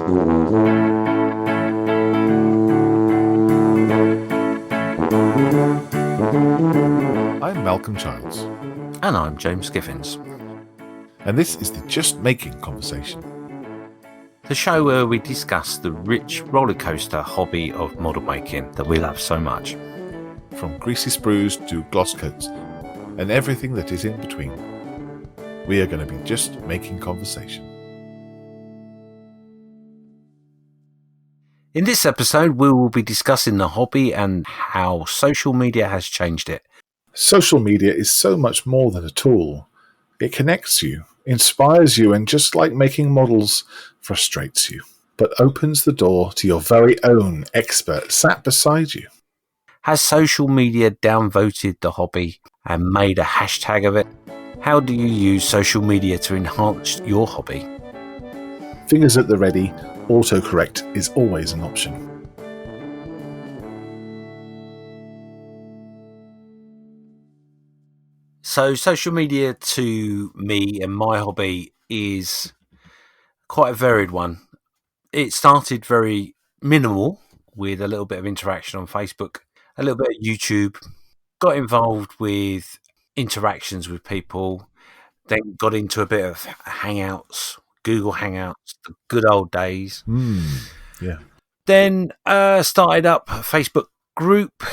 I'm Malcolm Childs. And I'm James Giffins. And this is the Just Making Conversation. The show where we discuss the rich rollercoaster hobby of model making that we love so much. From greasy sprues to gloss coats, and everything that is in between. We are going to be just making conversation. In this episode, we will be discussing the hobby and how social media has changed it. Social media is so much more than a tool. It connects you, inspires you, and just like making models, frustrates you, but opens the door to your very own expert sat beside you. Has social media downvoted the hobby and made a hashtag of it? How do you use social media to enhance your hobby? Fingers at the ready, autocorrect is always an option. So social media to me and my hobby is quite a varied one. It started very minimal with a little bit of interaction on Facebook, a little bit of YouTube, got involved with interactions with people, then got into a bit of Hangouts, Google Hangouts, the good old days. Yeah. Then started up a Facebook group.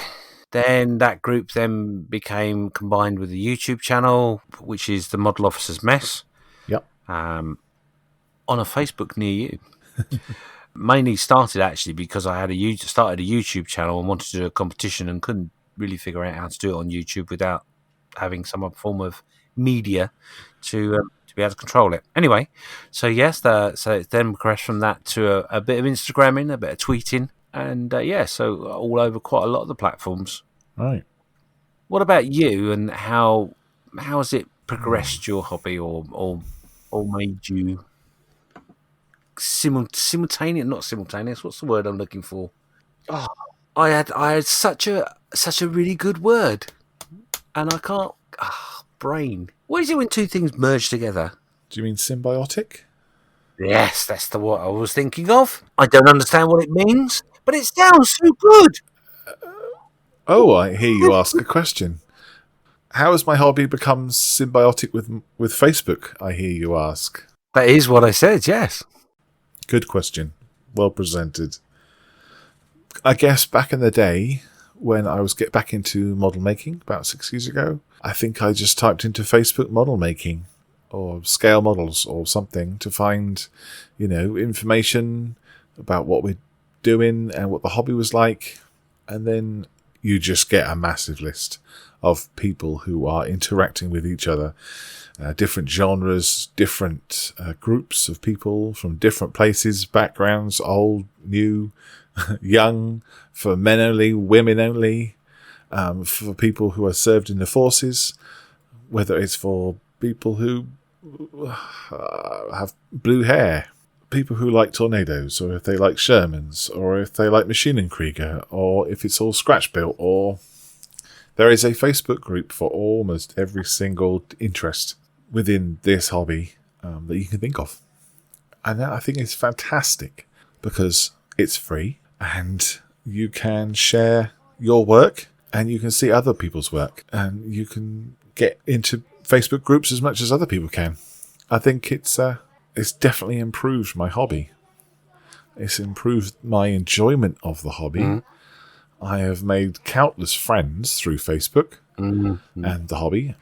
Then that group then became combined with the YouTube channel, which is the Model Officer's Mess. Yep. On a Facebook near you. Mainly started actually because I had started a YouTube channel and wanted to do a competition and couldn't really figure out how to do it on YouTube without having some form of media to be able to control it. Anyway, so yes, so it then progressed from that to a bit of Instagramming, a bit of tweeting, and so all over quite a lot of the platforms. Right. What about you, and how has it progressed your hobby, or made you simultaneous? Not simultaneous. What's the word I'm looking for? Oh, I had such a really good word, and I can't. Brain. What is it when two things merge together? Do you mean symbiotic? Yes, that's the what I was thinking of. I don't understand what it means, but it sounds so good. I hear you ask a question. How has my hobby become symbiotic with Facebook, I hear you ask? That is what I said, yes. Good question. Well presented. I guess back in the day, when I was get back into model making about 6 years ago, I think I just typed into Facebook model making or scale models or something to find, information about what we're doing and what the hobby was like. And then you just get a massive list of people who are interacting with each other, different genres, different groups of people from different places, backgrounds, old, new, young, for men only, women only, for people who are served in the forces, whether it's for people who have blue hair, people who like tornadoes, or if they like Shermans, or if they like Machine and Krieger, or if it's all scratch built, or there is a Facebook group for almost every single interest within this hobby that you can think of. And that I think is fantastic because it's free and you can share your work and you can see other people's work and you can get into Facebook groups as much as other people can. I think it's definitely improved my hobby. It's improved my enjoyment of the hobby. Mm-hmm. I have made countless friends through Facebook and the hobby.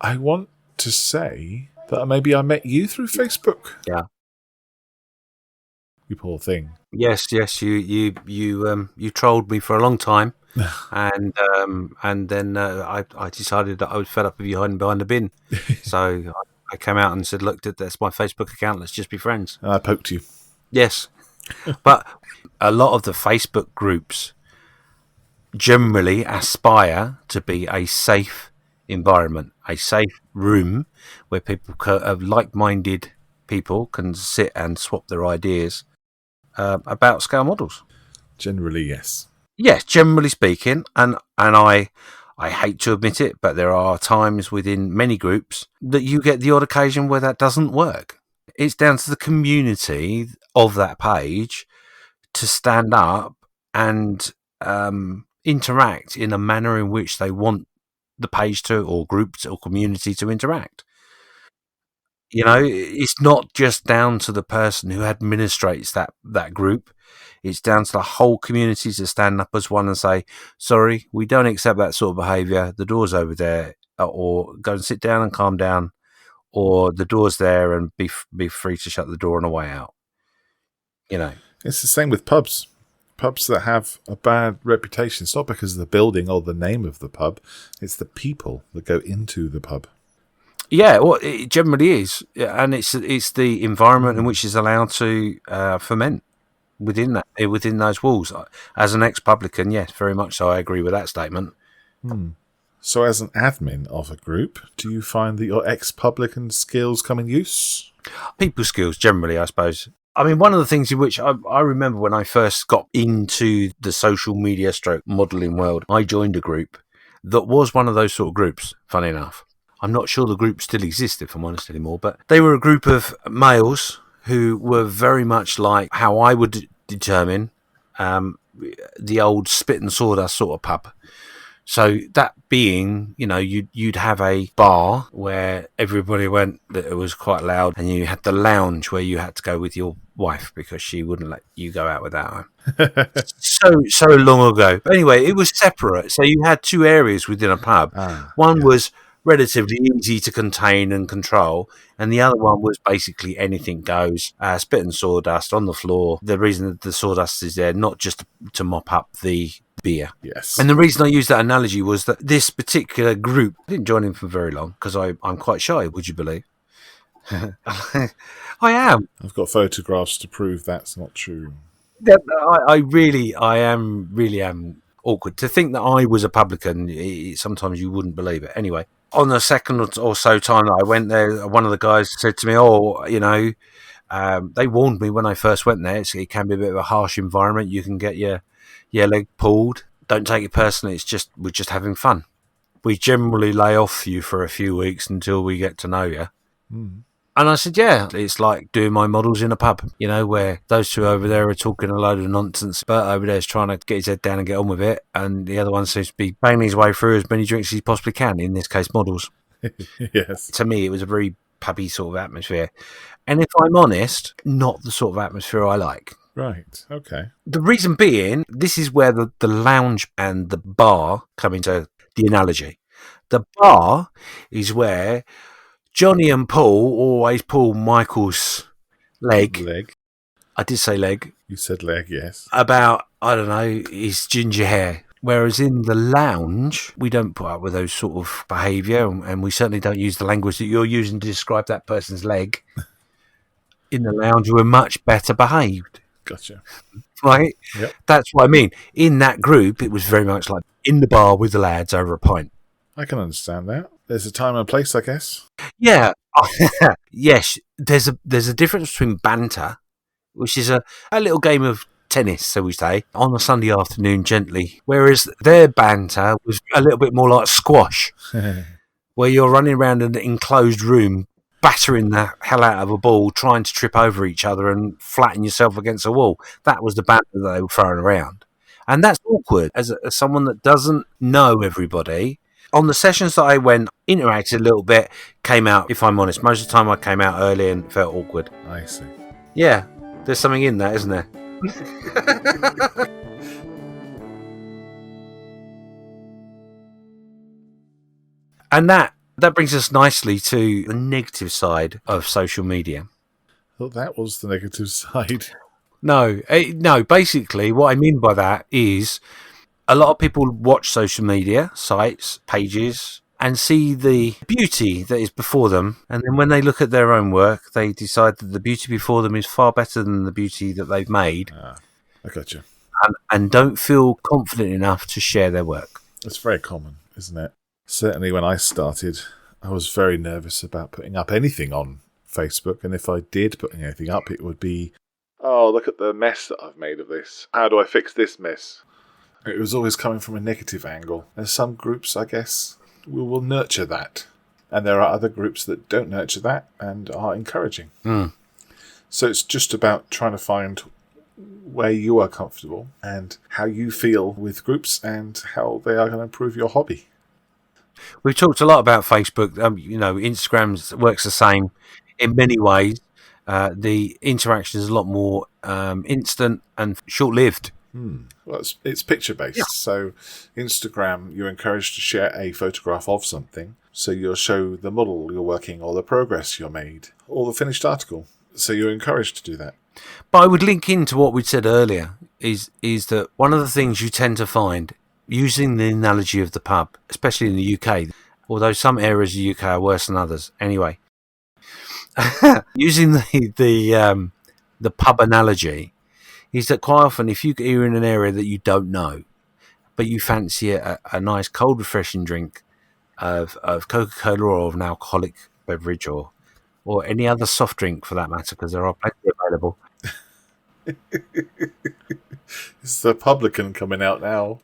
I want to say that maybe I met you through Facebook. Yeah. You poor thing. Yes. You trolled me for a long time, and then I decided that I was fed up with you hiding behind the bin, so I came out and said, "Look, that's my Facebook account. Let's just be friends." And I poked you. Yes, but a lot of the Facebook groups generally aspire to be a safe environment, a safe room where people, like-minded people, can sit and swap their ideas about scale models. Generally, yes. Yes, generally speaking, and I hate to admit it, but there are times within many groups that you get the odd occasion where that doesn't work. It's down to the community of that page to stand up and interact in a manner in which they want the page to, or groups or community to interact. You know, it's not just down to the person who administrates that group. It's down to the whole community to stand up as one and say, sorry, we don't accept that sort of behaviour. The door's over there, or go and sit down and calm down, or the door's there and be free to shut the door on the way out. You know, It's the same with pubs. Pubs that have a bad reputation, it's not because of the building or the name of the pub, it's the people that go into the pub. yeah, well, it generally is, and it's the environment in which it's allowed to ferment within those walls. As an ex-publican, yes, very much so. I agree with that statement. So as an admin of a group, do you find that your ex-publican skills come in use? People skills, generally, I suppose. I mean, one of the things in which I remember when I first got into the social media stroke modelling world, I joined a group that was one of those sort of groups, funny enough. I'm not sure the group still exists, if I'm honest, anymore, but they were a group of males who were very much like how I would determine the old spit and sawdust sort of pub. So that being, you know, you'd have a bar where everybody went that it was quite loud, and you had the lounge where you had to go with your wife because she wouldn't let you go out without her. So long ago. But anyway, it was separate. So you had two areas within a pub. One was relatively easy to contain and control, and the other one was basically anything goes, spit and sawdust on the floor. The reason that the sawdust is there, not just to mop up the beer. Yes. And the reason I used that analogy was that this particular group, I didn't join in for very long because I'm quite shy, would you believe? I am. I've got photographs to prove that's not true. I am awkward. To think that I was a publican, sometimes you wouldn't believe it. Anyway, on the second or so time that I went there, one of the guys said to me, oh, you know, they warned me when I first went there, it can be a bit of a harsh environment. You can get your leg pulled. Don't take it personally. We're just having fun. We generally lay off you for a few weeks until we get to know you. And I said, yeah, it's like doing my models in a pub, you know, where those two over there are talking a load of nonsense. Bert over there is trying to get his head down and get on with it. And the other one seems to be banging his way through as many drinks as he possibly can, in this case, models. Yes. To me, it was a very pubby sort of atmosphere. And if I'm honest, not the sort of atmosphere I like. Right, okay. The reason being, this is where the lounge and the bar come into the analogy. The bar is where Johnny and Paul always pull Michael's leg. I did say leg. You said leg, yes. About, I don't know, his ginger hair. Whereas in the lounge, we don't put up with those sort of behaviour, and we certainly don't use the language that you're using to describe that person's leg. In the lounge, we're much better behaved. Gotcha. Right? Yep. That's what I mean. In that group, it was very much like in the bar with the lads over a pint. I can understand that. There's a time and a place, I guess. Yeah. Yes, there's a difference between banter, which is a little game of tennis, so we say, on a Sunday afternoon gently, whereas their banter was a little bit more like squash, where you're running around an enclosed room, battering the hell out of a ball, trying to trip over each other and flatten yourself against a wall. That was the banter that they were throwing around. And that's awkward as someone that doesn't know everybody. On the sessions that I went, interacted a little bit, came out, if I'm honest, most of the time I came out early and felt awkward. I see. Yeah, there's something in that, isn't there? And that brings us nicely to the negative side of social media. Well, that was the negative side. No, basically what I mean by that is a lot of people watch social media sites, pages, and see the beauty that is before them. And then when they look at their own work, they decide that the beauty before them is far better than the beauty that they've made. I gotcha. And don't feel confident enough to share their work. It's very common, isn't it? Certainly when I started, I was very nervous about putting up anything on Facebook. And if I did put anything up, it would be, oh, look at the mess that I've made of this. How do I fix this mess? It was always coming from a negative angle. And some groups, I guess, will nurture that. And there are other groups that don't nurture that and are encouraging. Mm. So it's just about trying to find where you are comfortable and how you feel with groups and how they are going to improve your hobby. We've talked a lot about Facebook. Instagram works the same in many ways. The interaction is a lot more instant and short-lived. Well, it's picture-based. Yeah. So Instagram, you're encouraged to share a photograph of something. So you'll show the model you're working or the progress you're made or the finished article. So you're encouraged to do that. But I would link into what we'd said earlier is that one of the things you tend to find, using the analogy of the pub, especially in the UK, although some areas of the UK are worse than others. Anyway, using the pub analogy is that quite often if you're in an area that you don't know, but you fancy a nice cold refreshing drink of Coca-Cola or of an alcoholic beverage or any other soft drink for that matter, because there are plenty available. It's the publican coming out now.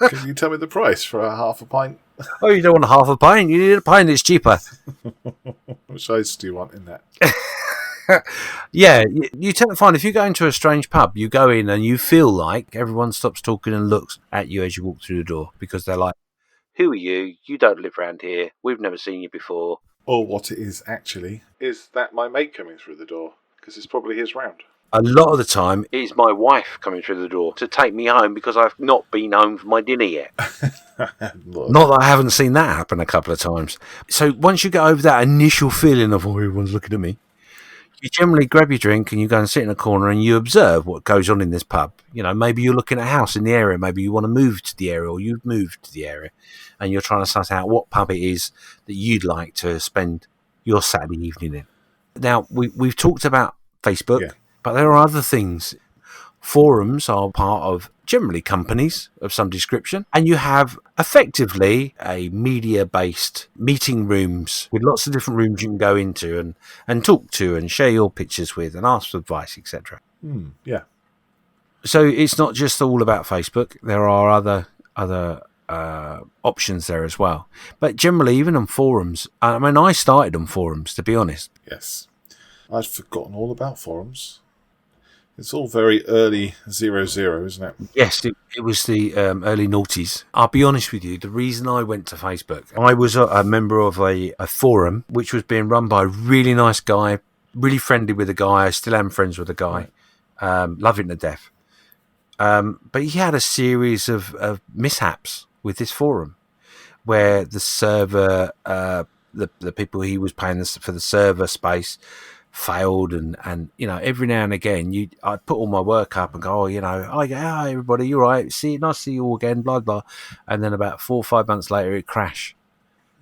Can you tell me the price for a half a pint? Oh, you don't want a half a pint? You need a pint that's cheaper. Which ice do you want in that? Yeah, you tend to find if you go into a strange pub, you go in and you feel like everyone stops talking and looks at you as you walk through the door because they're like, who are you? You don't live around here. We've never seen you before. Or what it is actually is that my mate coming through the door because it's probably his round. A lot of the time, it's my wife coming through the door to take me home because I've not been home for my dinner yet. Not that I haven't seen that happen a couple of times. So once you get over that initial feeling of, oh, everyone's looking at me, you generally grab your drink and you go and sit in a corner and you observe what goes on in this pub. You know, maybe you're looking at a house in the area. Maybe you want to move to the area or you've moved to the area and you're trying to suss out what pub it is that you'd like to spend your Saturday evening in. Now, we've talked about Facebook. Yeah. But there are other things. Forums are part of generally companies of some description, and you have effectively a media-based meeting rooms with lots of different rooms you can go into and talk to and share your pictures with and ask for advice, etc. Yeah. So it's not just all about Facebook. There are other options there as well. But generally, even on forums, I mean, I started on forums, to be honest. Yes. I'd forgotten all about forums. It's all very early 00, isn't it? Yes, it was the early noughties. I'll be honest with you, the reason I went to Facebook, I was a member of a forum which was being run by a really nice guy, really friendly with the guy. I still am friends with the guy. Right. Love him to death. But he had a series of mishaps with this forum where the server, the people he was paying for the server space failed and you know, every now and again I'd put all my work up and go, oh, you know, hi everybody, you're right, nice to see you all again, blah blah, and then about 4 or 5 months later it'd crash.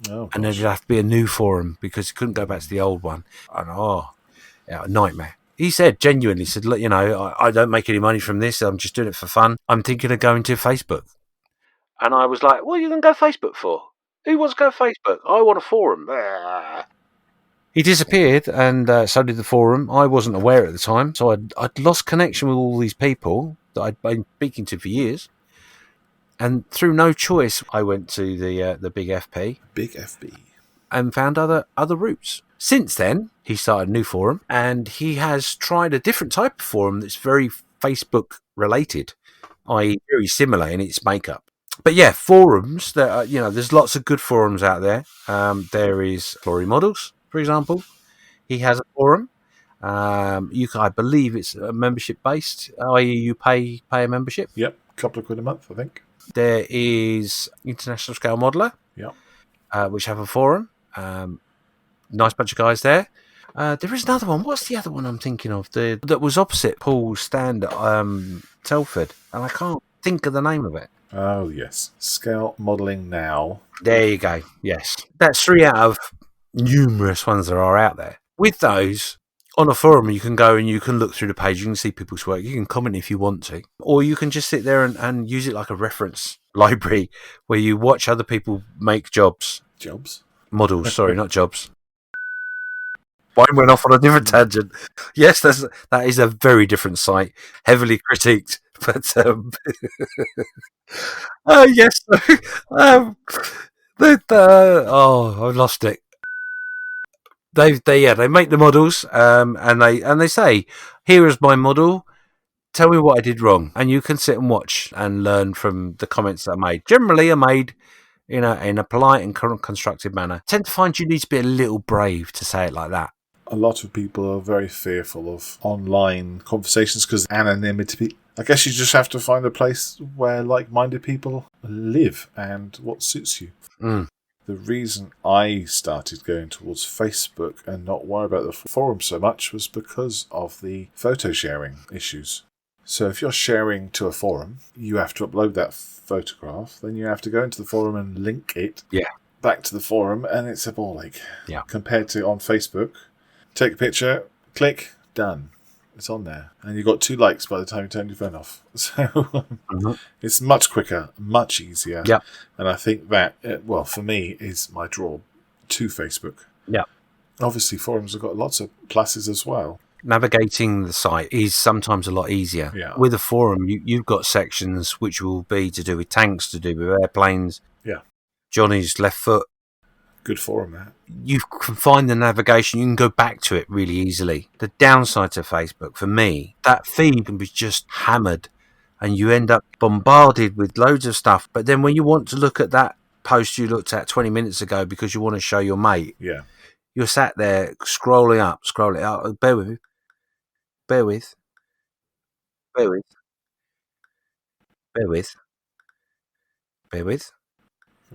And then it'd have to be a new forum because you couldn't go back to the old one. And a nightmare. He genuinely said, look, you know, I don't make any money from this, I'm just doing it for fun, I'm thinking of going to Facebook. And I was like, what are you going to go Facebook for? Who wants to go Facebook? I want a forum. He disappeared, and so did the forum. I wasn't aware at the time, so I'd lost connection with all these people that I'd been speaking to for years. And through no choice, I went to the Big FP. Big FB. And found other routes. Since then, he started a new forum, and he has tried a different type of forum that's very Facebook-related, i.e. very similar in its makeup. But yeah, forums, you know, there's lots of good forums out there. There is Flory Models, for example. He has a forum. I believe it's membership based, i.e. you pay a membership. Yep, a couple of quid a month, I think. There is International Scale Modeler, which have a forum. Nice bunch of guys there. There is another one. What's the other one I'm thinking of? That was opposite Paul's stand at Telford, and I can't think of the name of it. Oh, yes. Scale Modelling Now. There you go. Yes. That's 3 out of numerous ones there are out there. With those, on a forum, you can go and you can look through the page. You can see people's work. You can comment if you want to. Or you can just sit there and use it like a reference library where you watch other people make jobs. Jobs? Models, sorry, not jobs. Mine went off on a different tangent. Yes, that is a very different site. Heavily critiqued. But yes, I lost it. They make the models, and they say, "Here is my model. Tell me what I did wrong," and you can sit and watch and learn from the comments that are made. Generally, are made in a polite and constructive manner. I tend to find you need to be a little brave to say it like that. A lot of people are very fearful of online conversations because anonymity. I guess you just have to find a place where like-minded people live and what suits you. Mm. The reason I started going towards Facebook and not worry about the forum so much was because of the photo sharing issues. So if you're sharing to a forum, you have to upload that photograph, then you have to go into the forum and link it back to the forum, and it's a ball ache. Yeah. Compared to on Facebook, take a picture, click, done. It's on there. And you got 2 likes by the time you turn your phone off. So it's much quicker, much easier. Yeah. And I think that, well, for me, is my draw to Facebook. Yeah. Obviously, forums have got lots of pluses as well. Navigating the site is sometimes a lot easier. Yeah. With a forum, you've got sections which will be to do with tanks, to do with airplanes. Yeah. Johnny's left foot. Good forum, that. You can find the navigation. You can go back to it really easily. The downside to Facebook, for me, that feed can be just hammered and you end up bombarded with loads of stuff. But then when you want to look at that post you looked at 20 minutes ago because you want to show your mate, you're sat there scrolling up. Bear with me. Bear with.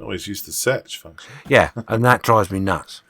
Always use the search function. Yeah, and that drives me nuts.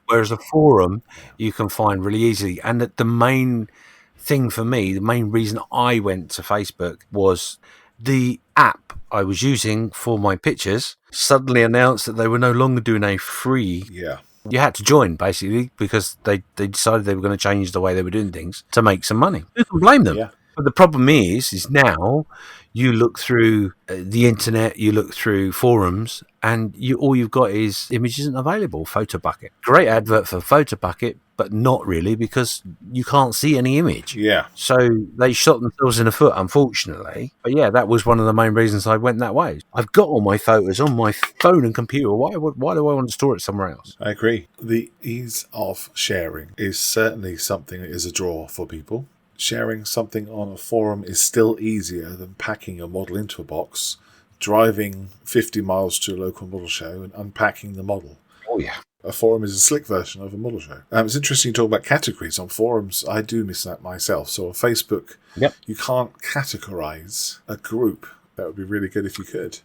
Whereas a forum, you can find really easily. And the main thing for me, the main reason I went to Facebook was the app I was using for my pictures suddenly announced that they were no longer doing a free. Yeah. You had to join, basically, because they decided they were going to change the way they were doing things to make some money. Who can blame them? Yeah. But the problem is now you look through the internet, you look through forums, and all you've got is image isn't available. Photo bucket, great advert for photo bucket, but not really because you can't see any image. Yeah. So they shot themselves in the foot, unfortunately. But yeah, that was one of the main reasons I went that way. I've got all my photos on my phone and computer. Why do I want to store it somewhere else? I agree. The ease of sharing is certainly something that is a draw for people. Sharing something on a forum is still easier than packing your model into a box, driving 50 miles to a local model show and unpacking the model. Oh, yeah. A forum is a slick version of a model show. It's interesting to talk about categories on forums. I do miss that myself. So on Facebook, you can't categorize a group. That would be really good if you could.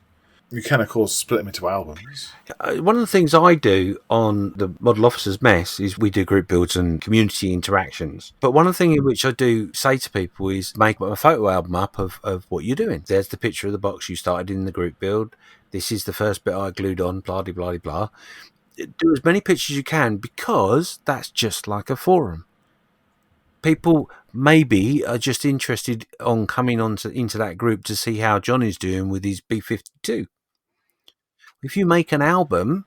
You can, of course, split them into albums. One of the things I do on the Model Officers Mess is we do group builds and community interactions. But one of the things which I do say to people is make a photo album up of what you're doing. There's the picture of the box you started in the group build. This is the first bit I glued on, blah, blah, blah, blah. Do as many pictures as you can because that's just like a forum. People maybe are just interested on coming into that group to see how Johnny's doing with his B-52. If you make an album,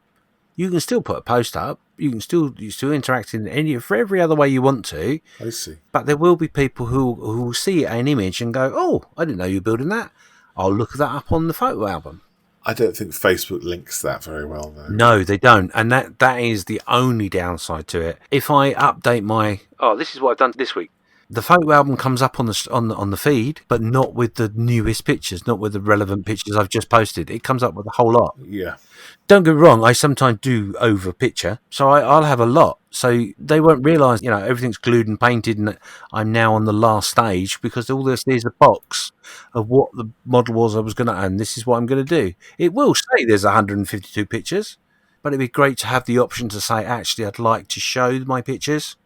you can still put a post up. You're still interact in for every other way you want to. I see. But there will be people who will see an image and go, "Oh, I didn't know you were building that. I'll look that up on the photo album." I don't think Facebook links that very well, though. No, they don't, and that is the only downside to it. If I update this is what I've done this week. The photo album comes up on the feed, but not with the newest pictures, not with the relevant pictures I've just posted. It comes up with a whole lot. Yeah. Don't get me wrong, I sometimes do over picture, so I'll have a lot. So they won't realise, everything's glued and painted and I'm now on the last stage because all this is a box of what the model was I was going to, and this is what I'm going to do. It will say there's 152 pictures, but it'd be great to have the option to say, actually, I'd like to show my pictures.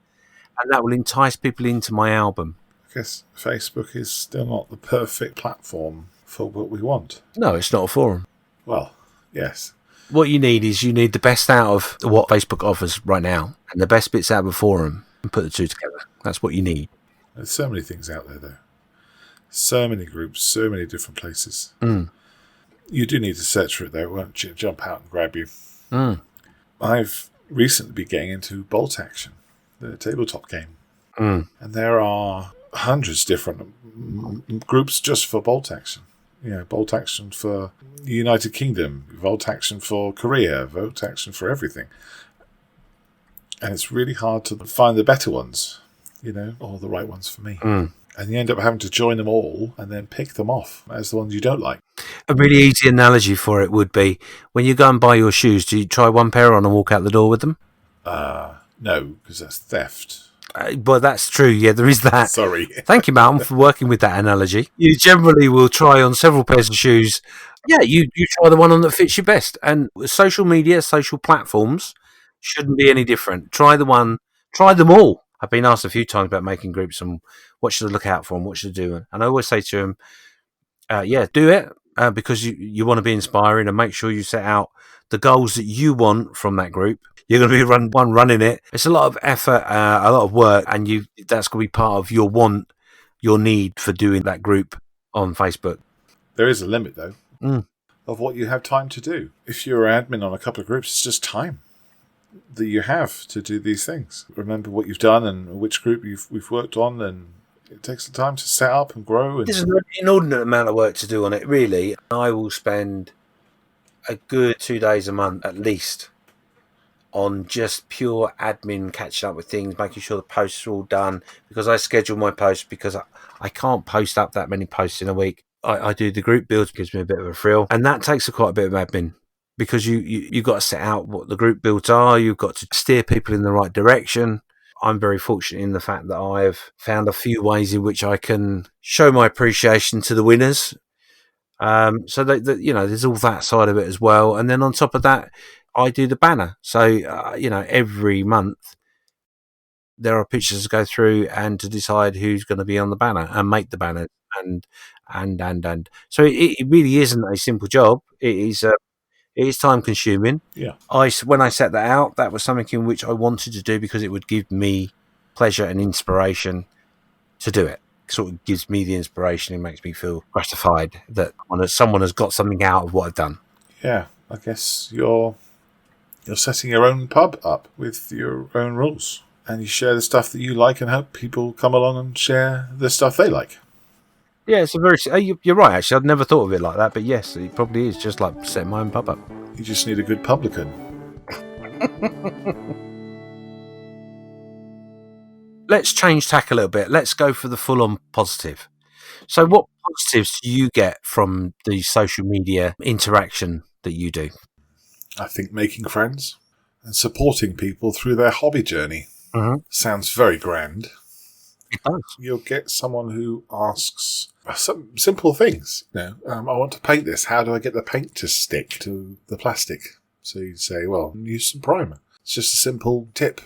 And that will entice people into my album. I guess Facebook is still not the perfect platform for what we want. No, it's not a forum. Well, yes. What you need is the best out of what Facebook offers right now and the best bits out of a forum and put the two together. That's what you need. There's so many things out there, though. So many groups, so many different places. Mm. You do need to search for it, though. It won't jump out and grab you. Mm. I've recently been getting into Bolt Action, the tabletop game. Mm. And there are hundreds of different groups just for Bolt Action. bolt action for the United Kingdom, volt action for Korea, volt action for everything. And it's really hard to find the better ones, or the right ones for me. And you end up having to join them all and then pick them off as the ones you don't like. A really easy analogy for it would be when you go and buy your shoes, do you try one pair on and walk out the door with them? No, because that's theft. Well, that's true. Yeah, there is that. Sorry. Thank you, Malcolm, for working with that analogy. You generally will try on several pairs of shoes. Yeah, you try the one on that fits you best. And social media, social platforms shouldn't be any different. Try them all. I've been asked a few times about making groups and what should I look out for and what should I do. And I always say to them, do it because you want to be inspiring, and make sure you set out the goals that you want from that group. You're going to be running it. It's a lot of effort, a lot of work, and that's going to be part of your need for doing that group on Facebook. There is a limit, though, of what you have time to do. If you're an admin on a couple of groups, it's just time that you have to do these things. Remember what you've done and which group we've worked on, and it takes the time to set up and grow. There's an inordinate amount of work to do on it, really. I will spend a good 2 days a month at least on just pure admin, catching up with things, making sure the posts are all done, because I schedule my posts because I can't post up that many posts in a week. I do the group builds, gives me a bit of a thrill, and that takes quite a bit of admin because you've got to set out what the group builds are, you've got to steer people in the right direction. I'm very fortunate in the fact that I've found a few ways in which I can show my appreciation to the winners. So that there's all that side of it as well. And then on top of that, I do the banner. So, every month there are pictures to go through and to decide who's going to be on the banner and make the banner. And. So it really isn't a simple job. It is time consuming. Yeah. When I set that out, that was something in which I wanted to do because it would give me pleasure and inspiration to do it. Sort of gives me the inspiration and makes me feel gratified that someone has got something out of what I've done. Yeah, I guess you're setting your own pub up with your own rules, and you share the stuff that you like and hope people come along and share the stuff they like. Yeah, it's you're right, actually. I'd never thought of it like that, but yes, it probably is just like setting my own pub up. You just need a good publican. Let's change tack a little bit. Let's go for the full-on positive. So what positives do you get from the social media interaction that you do? I think making friends and supporting people through their hobby journey sounds very grand. It does. You'll get someone who asks some simple things. I want to paint this. How do I get the paint to stick to the plastic? So you say, well, use some primer. It's just a simple tip.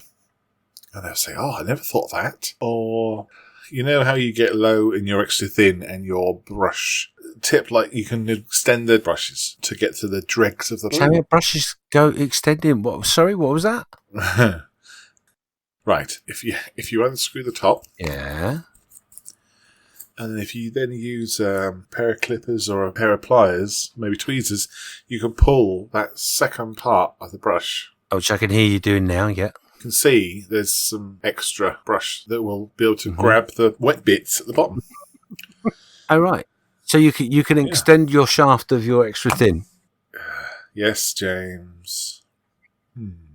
And they'll say, oh, I never thought that. Or, you know how you get low and you're extra thin and your brush tip, like you can extend the brushes to get to the dregs of the How many brushes go extending? What? Sorry, what was that? Right. If you unscrew the top. Yeah. And if you then use a pair of clippers or a pair of pliers, maybe tweezers, you can pull that second part of the brush. Which I can hear you doing now, yeah. You can see there's some extra brush that will be able to grab the wet bits at the bottom. Oh, right. So you can extend your shaft of your extra thin? Yes, James.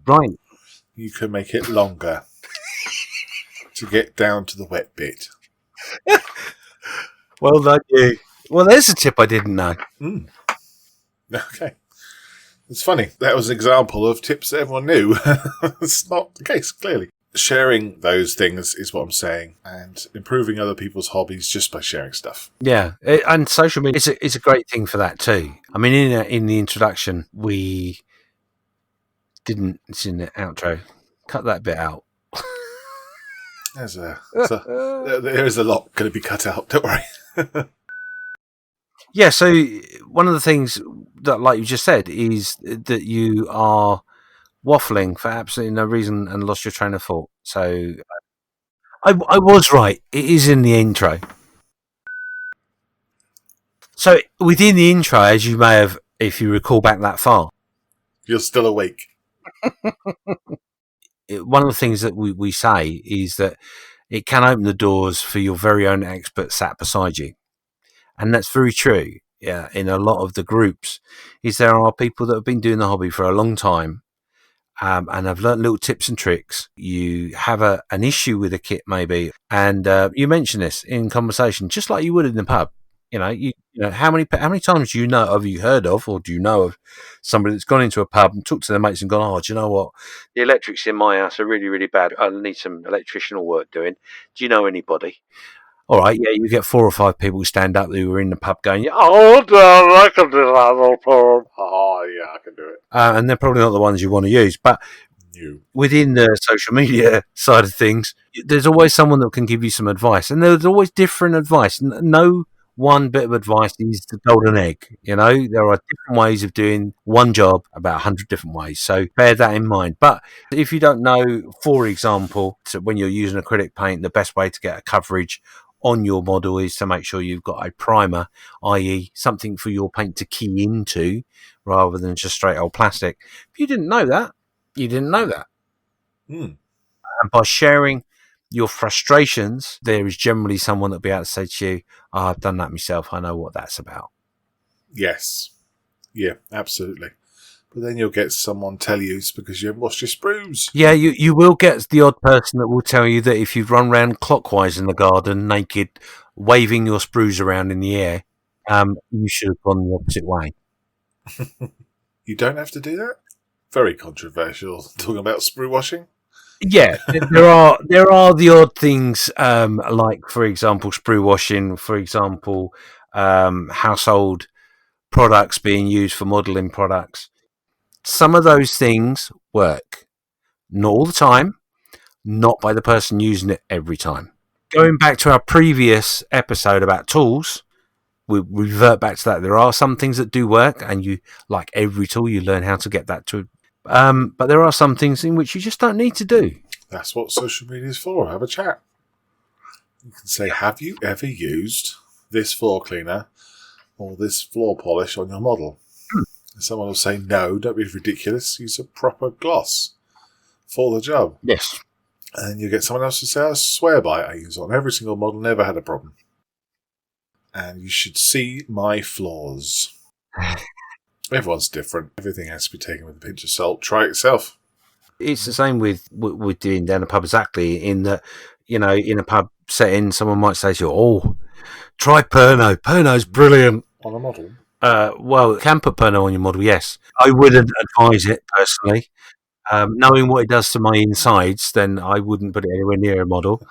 Right. You can make it longer to get down to the wet bit. Well done, you. Well, there's a tip I didn't know. Okay. It's funny. That was an example of tips that everyone knew. It's not the case, clearly. Sharing those things is what I'm saying, and improving other people's hobbies just by sharing stuff. Yeah, and social media is a great thing for that too. I mean, in the introduction, we didn't. It's in the outro. Cut that bit out. There is a lot going to be cut out. Don't worry. Yeah. So one of the things that, like you just said, is that you are waffling for absolutely no reason and lost your train of thought. So I was right. It is in the intro. So within the intro, as you may have, if you recall back that far, you're still awake. One of the things that we say is that it can open the doors for your very own expert sat beside you. And that's very true. in a lot of the groups is there are people that have been doing the hobby for a long time. And I've learned little tips and tricks. You have an issue with a kit, maybe, and you mention this in conversation, just like you would in the pub. You know how many times have you heard of, or do you know of somebody that's gone into a pub and talked to their mates and gone, "Oh, do you know what? The electrics in my house are really, really bad. I need some electricianal work doing. Do you know anybody?" All right, yeah, you get 4 or 5 people who stand up who are in the pub going, "Oh, I can do that, no problem." Oh, yeah, I can do it. And they're probably not the ones you want to use. But within the social media side of things, there's always someone that can give you some advice. And there's always different advice. No one bit of advice is the golden egg. There are different ways of doing one job about 100 different ways. So bear that in mind. But if you don't know, for example, when you're using acrylic paint, the best way to get a coverage on your model is to make sure you've got a primer, i.e. something for your paint to key into rather than just straight old plastic. If you didn't know that, you didn't know that. And by sharing your frustrations, there is generally someone that'll be able to say to you, I've done that myself. I know what that's about. Yes. Yeah, absolutely. But then you'll get someone tell you it's because you haven't washed your sprues. Yeah, you will get the odd person that will tell you that if you've run round clockwise in the garden naked, waving your sprues around in the air, you should have gone the opposite way. You don't have to do that? Very controversial, talking about sprue washing. Yeah, there are the odd things, like, for example, sprue washing, for example, household products being used for modelling products. Some of those things work. Not all the time, not by the person using it every time. Going back to our previous episode about tools, we revert back to that. There are some things that do work, and you, like every tool, you learn how to get that to. But there are some things in which you just don't need to do. That's what social media is for. Have a chat. You can say, have you ever used this floor cleaner or this floor polish on your model? And someone will say, no, don't be ridiculous. Use a proper gloss for the job. Yes. And you get someone else to say, I swear by it. I use it on every single model, never had a problem. And you should see my flaws. Everyone's different. Everything has to be taken with a pinch of salt. Try it yourself. It's the same with doing down a pub, exactly, in that, in a pub setting, someone might say to you, oh, try Pernod. Pernod's brilliant. On a model? Well, you can put Pernod on your model, yes. I wouldn't advise it, personally. Knowing what it does to my insides, then I wouldn't put it anywhere near a model.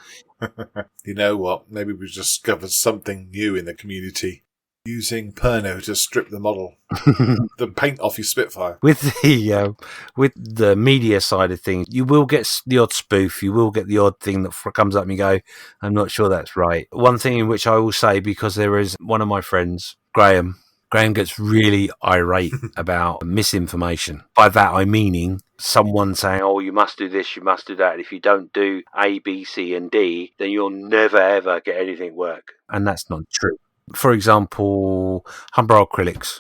You know what? Maybe we've discovered something new in the community. Using Pernod to strip the model, the paint off your Spitfire. With the media side of things, you will get the odd spoof. You will get the odd thing that comes up and you go, I'm not sure that's right. One thing in which I will say, because there is one of my friends, Graham gets really irate about misinformation. By that I'm meaning someone saying, oh, you must do this, you must do that. If you don't do A, B, C, and D, then you'll never, ever get anything work. And that's not true. For example, Humber acrylics.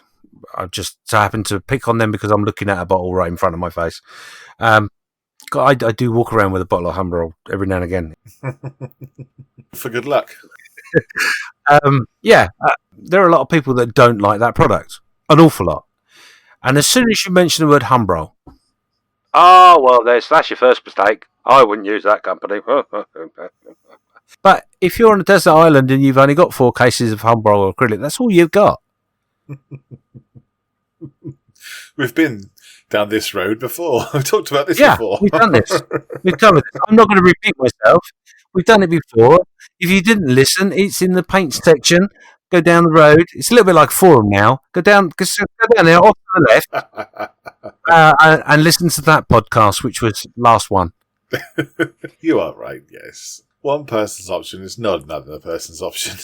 I just so happen to pick on them because I'm looking at a bottle right in front of my face. I do walk around with a bottle of Humber every now and again. For good luck. There are a lot of people that don't like that product. An awful lot. And as soon as you mention the word Humber, oh, well, that's your first mistake. I wouldn't use that company. But if you're on a desert island and you've only got 4 cases of Humber acrylic, that's all you've got. We've been down this road before. We've talked about this before. We've done this. We've covered this. I'm not going to repeat myself. We've done it before. If you didn't listen, it's in the paint section. Go down the road. It's a little bit like Forum now. Go down there off to the left and listen to that podcast, which was last one. You are right, yes. One person's option is not another person's option.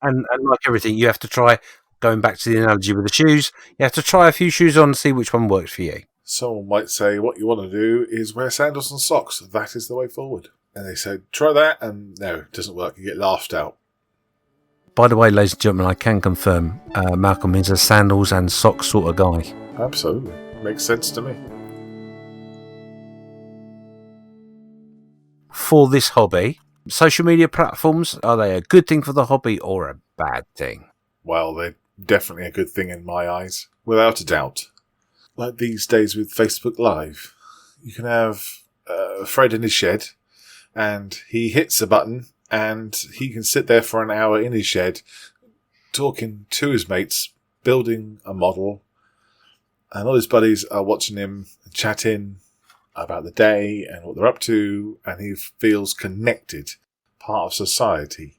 And like everything, you have to try, going back to the analogy with the shoes, you have to try a few shoes on and see which one works for you. Someone might say what you want to do is wear sandals and socks. That is the way forward. And they say, try that, and no, it doesn't work. You get laughed out. By the way, ladies and gentlemen, I can confirm Malcolm is a sandals and socks sort of guy. Absolutely. Makes sense to me. For this hobby, social media platforms, are they a good thing for the hobby or a bad thing? Well, they definitely a good thing in my eyes, without a doubt. Like these days with Facebook Live, you can have Fred in his shed, and he hits a button, and he can sit there for an hour in his shed, talking to his mates, building a model, and all his buddies are watching him chatting about the day and what they're up to, and he feels connected, part of society.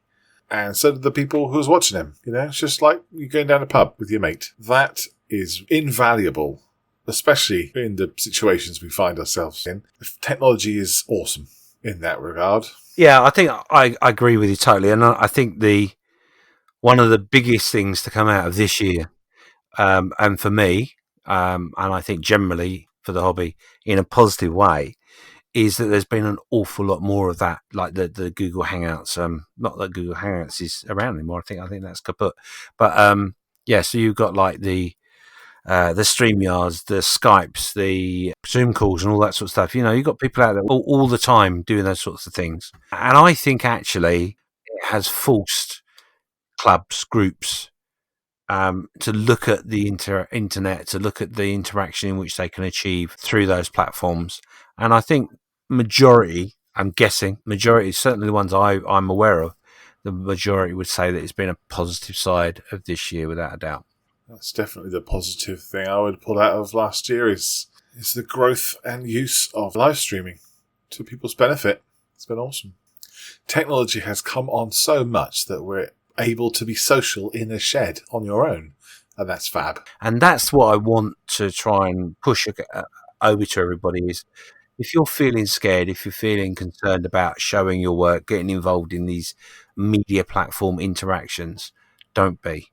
And so do the people who's watching him. You know, it's just like you going down a pub with your mate. That is invaluable, especially in the situations we find ourselves in. Technology is awesome in that regard. Yeah, I think I agree with you totally, and I think one of the biggest things to come out of this year, and for me, and I think generally for the hobby in a positive way, is that there's been an awful lot more of that, like the Google Hangouts. Not that Google Hangouts is around anymore. I think that's kaput. But yeah, so you've got like the StreamYards, the Skypes, the Zoom calls, and all that sort of stuff. You know, you've got people out there all the time doing those sorts of things. And I think actually it has forced clubs, groups, to look at the internet, to look at the interaction in which they can achieve through those platforms. And I think I'm guessing, certainly the ones I'm aware of, the majority would say that it's been a positive side of this year without a doubt. That's definitely the positive thing I would pull out of last year is the growth and use of live streaming to people's benefit. It's been awesome. Technology has come on so much that we're able to be social in a shed on your own, and that's fab. And that's what I want to try and push over to everybody is, if you're feeling scared, if you're feeling concerned about showing your work, getting involved in these media platform interactions, don't be.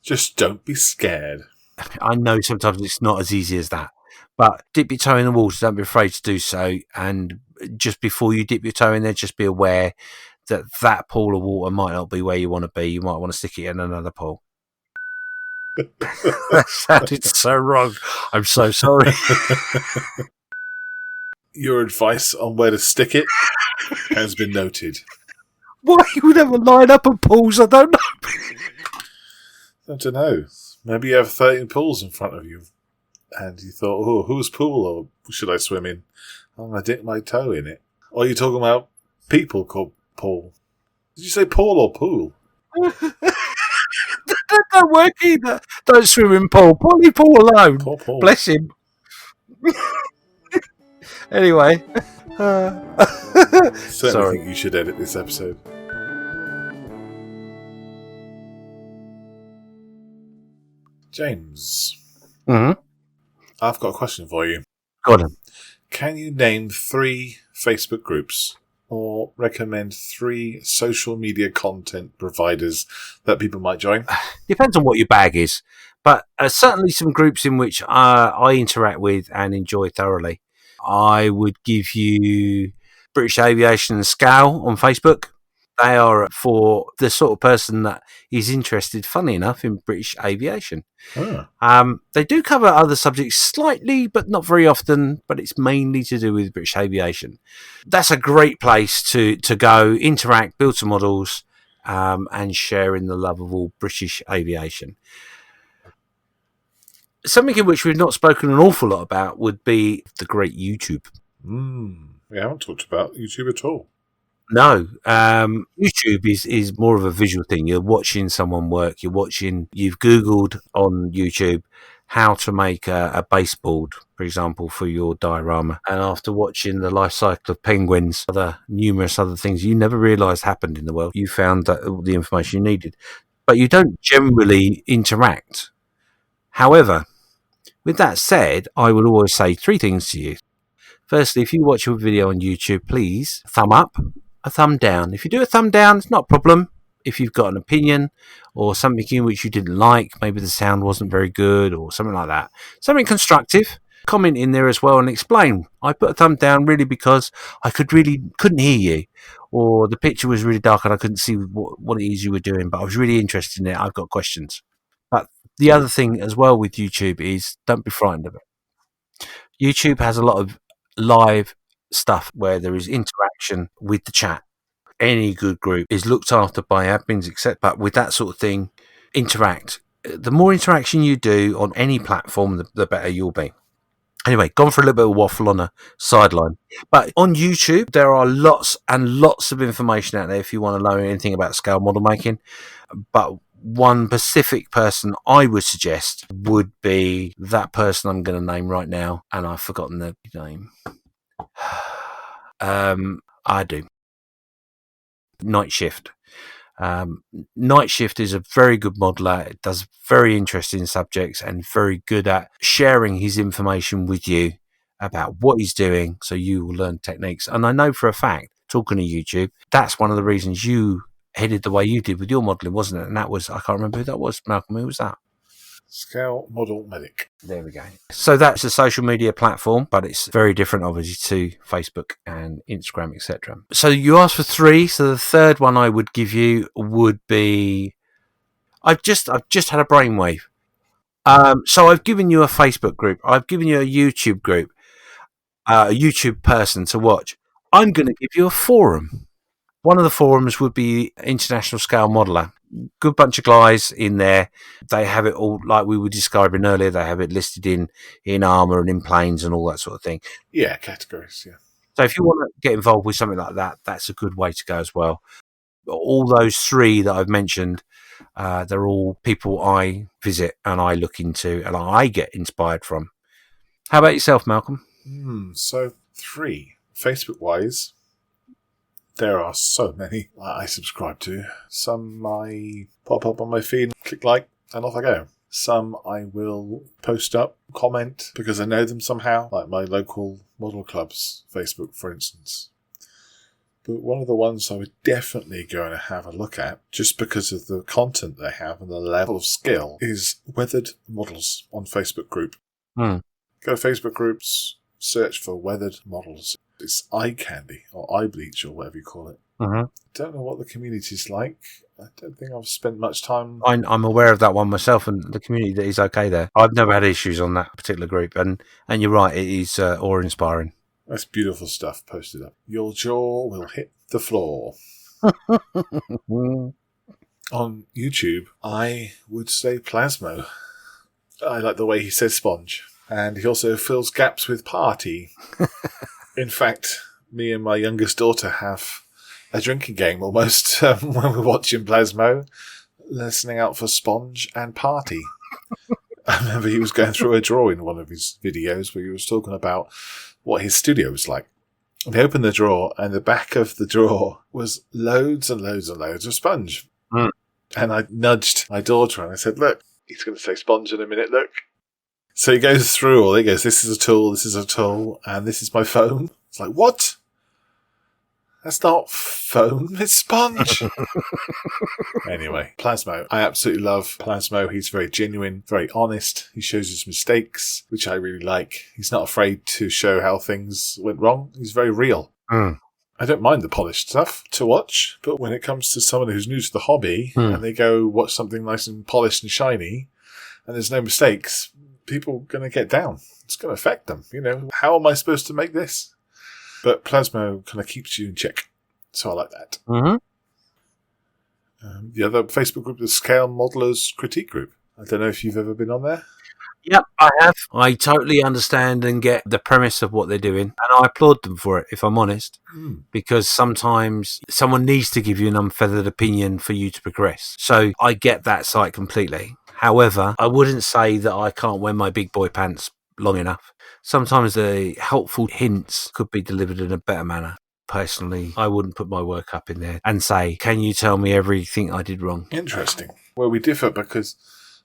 Just don't be scared. I know sometimes it's not as easy as that, but dip your toe in the water, don't be afraid to do so, and just before you dip your toe in there, just be aware that pool of water might not be where you want to be. You might want to stick it in another pool. That sounded so wrong. I'm so sorry. Your advice on where to stick it has been noted. Why you would have a lineup of pools, I don't know. I don't know. Maybe you have 13 pools in front of you, and you thought, oh, whose pool or should I swim in? I'm going to dip my toe in it. Or are you talking about people called Paul? Did you say Paul or pool? That don't work either. Don't swim in Paul. Poor Paul alone. Poor Paul. Bless him. Anyway. Certainly think you should edit this episode. James. Mm-hmm. I've got a question for you. Go on. Can you name 3 Facebook groups or recommend 3 social media content providers that people might join? Depends on what your bag is. But certainly some groups in which I interact with and enjoy thoroughly. I would give you British Aviation and Scale on Facebook. They are for the sort of person that is interested, funny enough, in British aviation. Oh. They do cover other subjects slightly, but not very often, but it's mainly to do with British aviation. That's a great place to go, interact, build some models, and share in the love of all British aviation. Something in which we've not spoken an awful lot about would be the great YouTube. We haven't talked about YouTube at all. No, YouTube is more of a visual thing. You're watching someone work. You've Googled on YouTube how to make a baseboard, for example, for your diorama. And after watching the life cycle of penguins, numerous other things you never realised happened in the world, you found that the information you needed. But you don't generally interact. However, with that said, I would always say 3 things to you. Firstly, if you watch a video on YouTube, please thumb up, a thumb down. If you do a thumb down, it's not a problem. If you've got an opinion or something in which you didn't like, maybe the sound wasn't very good or something like that, something constructive, comment in there as well and explain. I put a thumb down really because I couldn't hear you, or the picture was really dark and I couldn't see what it is you were doing, but I was really interested in it. I've got questions. But the other thing as well with YouTube is don't be frightened of it. YouTube has a lot of live stuff where there is interaction with the chat. Any good group is looked after by admins, etc. But with that sort of thing, interact, the more interaction you do on any platform, the better you'll be. Anyway, gone for a little bit of waffle on a sideline. But on YouTube, there are lots and lots of information out there if you want to know anything about scale model making. But one specific person I would suggest would be that person I'm going to name right now, and I've forgotten the name. I do. Night Shift. Night Shift is a very good modeler. It does very interesting subjects and very good at sharing his information with you about what he's doing, so you will learn techniques. And I know for a fact, talking to YouTube, that's one of the reasons you headed the way you did with your modeling, wasn't it? And that was, I can't remember who that was, Malcolm. Who was that? Scale Model Medic. There we go. So that's a social media platform, but it's very different, obviously, to Facebook and Instagram, etc. So you asked for 3. So the third one I would give you would be, I've just had a brainwave. So I've given you a Facebook group. I've given you a YouTube group, a YouTube person to watch. I'm going to give you a forum. One of the forums would be International Scale Modeler. Good bunch of guys in there. They have it all, like we were describing earlier. They have it listed in armour and in planes and all that sort of thing. Yeah, categories, yeah. So if you want to get involved with something like that, that's a good way to go as well. All those 3 that I've mentioned, they're all people I visit and I look into and I get inspired from. How about yourself, Malcolm? So 3. Facebook-wise, there are so many I subscribe to. Some I pop up on my feed, and click like, and off I go. Some I will post up, comment, because I know them somehow, like my local model club's Facebook, for instance. But one of the ones I would definitely go and have a look at, just because of the content they have and the level of skill, is Weathered Models on Facebook group. Go to Facebook groups, search for Weathered Models. It's eye candy, or eye bleach, or whatever you call it. Don't know what the community's like. I don't think I've spent much time. I'm aware of that one myself, and the community is okay there. I've never had issues on that particular group, and you're right, it is awe-inspiring. That's beautiful stuff posted up. Your jaw will hit the floor. On YouTube, I would say Plasmo. I like the way he says sponge. And he also fills gaps with party. In fact, me and my youngest daughter have a drinking game almost when we're watching Plasmo, listening out for sponge and party. I remember he was going through a drawer in one of his videos where he was talking about what his studio was like. And he opened the drawer, and the back of the drawer was loads and loads and loads of sponge. And I nudged my daughter and I said, look, he's going to say sponge in a minute, look. So he goes through all. He goes, this is a tool, and this is my phone. It's like, what? That's not foam, it's sponge. Anyway, Plasmo. I absolutely love Plasmo. He's very genuine, very honest. He shows his mistakes, which I really like. He's not afraid to show how things went wrong. He's very real. I don't mind the polished stuff to watch, but when it comes to someone who's new to the hobby and they go watch something nice and polished and shiny and there's no mistakes, people are going to get down. It's going to affect them. You know, how am I supposed to make this? But Plasmo kind of keeps you in check. So I like that. The other Facebook group, the Scale Modelers Critique Group. I don't know if you've ever been on there. Yep, I have. I totally understand and get the premise of what they're doing, and I applaud them for it, if I'm honest, because sometimes someone needs to give you an unfeathered opinion for you to progress. So I get that side completely. However, I wouldn't say that I can't wear my big boy pants long enough. Sometimes the helpful hints could be delivered in a better manner. Personally, I wouldn't put my work up in there and say, can you tell me everything I did wrong? Interesting. Well, we differ because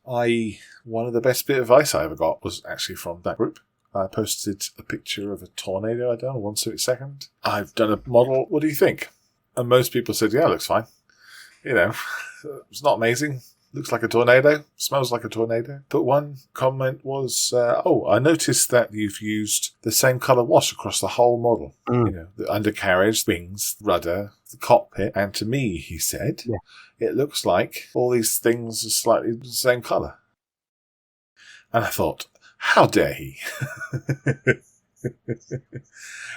one of the best bit of advice I ever got was actually from that group. I posted a picture of a tornado I'd done, 1/2 second. I've done a model. What do you think? And most people said, yeah, it looks fine. You know, it's not amazing. Looks like a tornado. Smells like a tornado. But one comment was, I noticed that you've used the same colour wash across the whole model. You know, the undercarriage, wings, rudder, the cockpit. And to me, he said, it looks like all these things are slightly the same colour. And I thought, how dare he?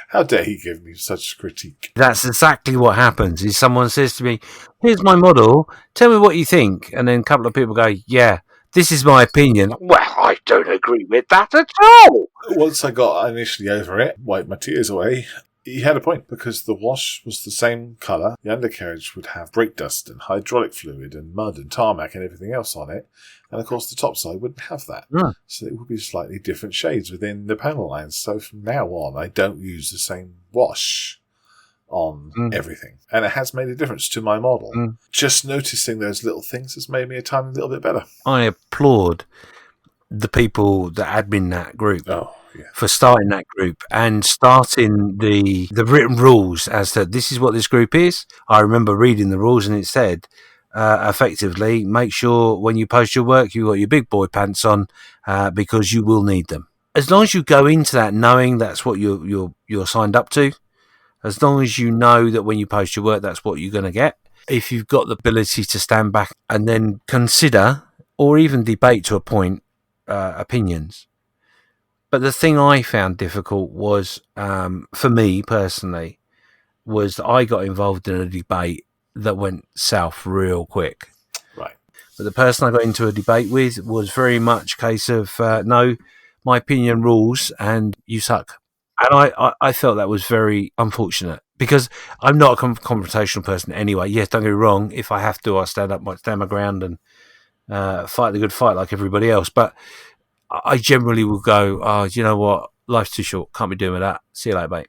How dare he give me such critique? That's exactly what happens. Is someone says to me, here's my model, tell me what you think. And then a couple of people go, yeah, This is my opinion. Well, I don't agree with that at all. Once I got initially over it, wiped my tears away, he had a point, because the wash was the same colour. The undercarriage would have brake dust and hydraulic fluid and mud and tarmac and everything else on it. And of course the topside wouldn't have that. So it would be slightly different shades within the panel lines. So from now on, I don't use the same wash on everything. And it has made a difference to my model. Just noticing those little things has made me a tiny little bit better. I applaud the people that admin that group. Oh, yeah. For starting that group and starting the written rules as to this is what this group is. I remember reading the rules and it said, effectively, make sure when you post your work, you've got your big boy pants on because you will need them. As long as you go into that knowing that's what you're signed up to, as long as you know that when you post your work, that's what you're going to get. If you've got the ability to stand back and then consider or even debate to a point opinions. But the thing I found difficult was, for me personally, was that I got involved in a debate that went south real quick. Right. But the person I got into a debate with was very much a case of, no, my opinion rules and you suck. And I felt that was very unfortunate because I'm not a confrontational person anyway. Yes, don't get me wrong. If I have to, I'll stand my ground and fight the good fight like everybody else. But I generally will go, oh, you know what? Life's too short. Can't be doing with that. See you later, mate.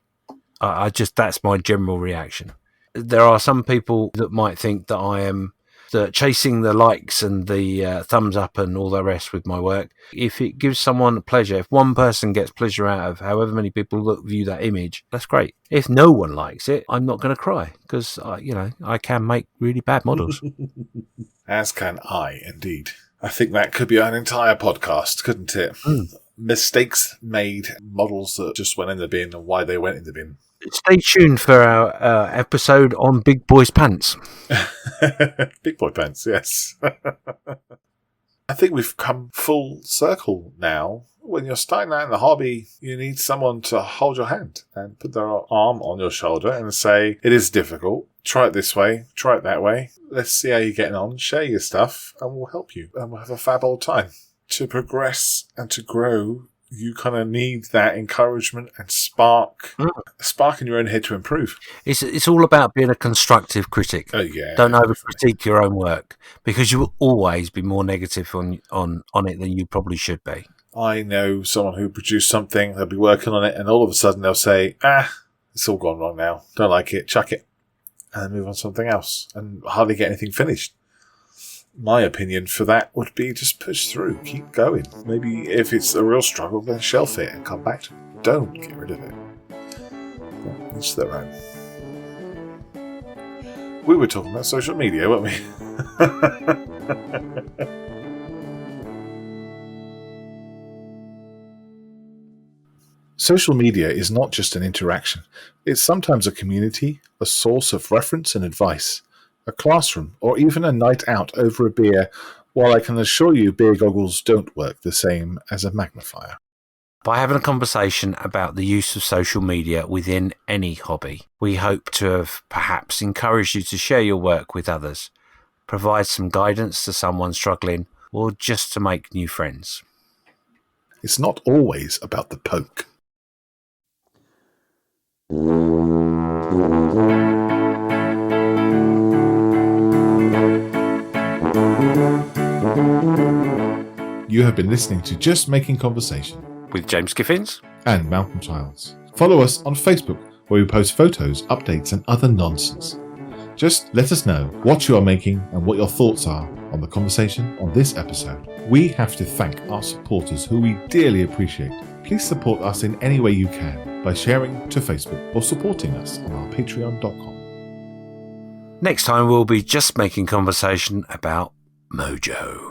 That's my general reaction. There are some people that might think that I am chasing the likes and the thumbs up and all the rest with my work. If it gives someone pleasure, if one person gets pleasure out of however many people view that image, that's great. If no one likes it, I'm not going to cry because, I can make really bad models. As can I, indeed. I think that could be an entire podcast, couldn't it? Mistakes made, models that just went in the bin and why they went in the bin. Stay tuned for our episode on Big Boy's Pants. Big boy pants, yes. I think we've come full circle now. When you're starting out in the hobby, you need someone to hold your hand and put their arm on your shoulder and say, it is difficult. Try it this way. Try it that way. Let's see how you're getting on. Share your stuff and we'll help you. And we'll have a fab old time. To progress and to grow, you kind of need that encouragement and spark in your own head to improve. It's all about being a constructive critic. Oh, yeah. Don't over-critique your own work because you will always be more negative on it than you probably should be. I know someone who produced something, they'll be working on it, and all of a sudden they'll say, it's all gone wrong now. Don't like it, chuck it, and then move on to something else, and hardly get anything finished. My opinion for that would be just push through, keep going. Maybe if it's a real struggle, then shelf it and come back to it. Don't get rid of it. Each their own. We were talking about social media, weren't we? Social media is not just an interaction. It's sometimes a community, a source of reference and advice, a classroom, or even a night out over a beer, while I can assure you beer goggles don't work the same as a magnifier. By having a conversation about the use of social media within any hobby, we hope to have perhaps encouraged you to share your work with others, provide some guidance to someone struggling, or just to make new friends. It's not always about the poke. You have been listening to Just Making Conversation with James Giffins and Malcolm Childs. Follow us on Facebook, where we post photos, updates, and other nonsense. Just let us know what you are making and what your thoughts are on the conversation on this episode. We have to thank our supporters, who we dearly appreciate. Please support us in any way you can by sharing to Facebook or supporting us on our patreon.com. Next time we'll be just making conversation about Mojo.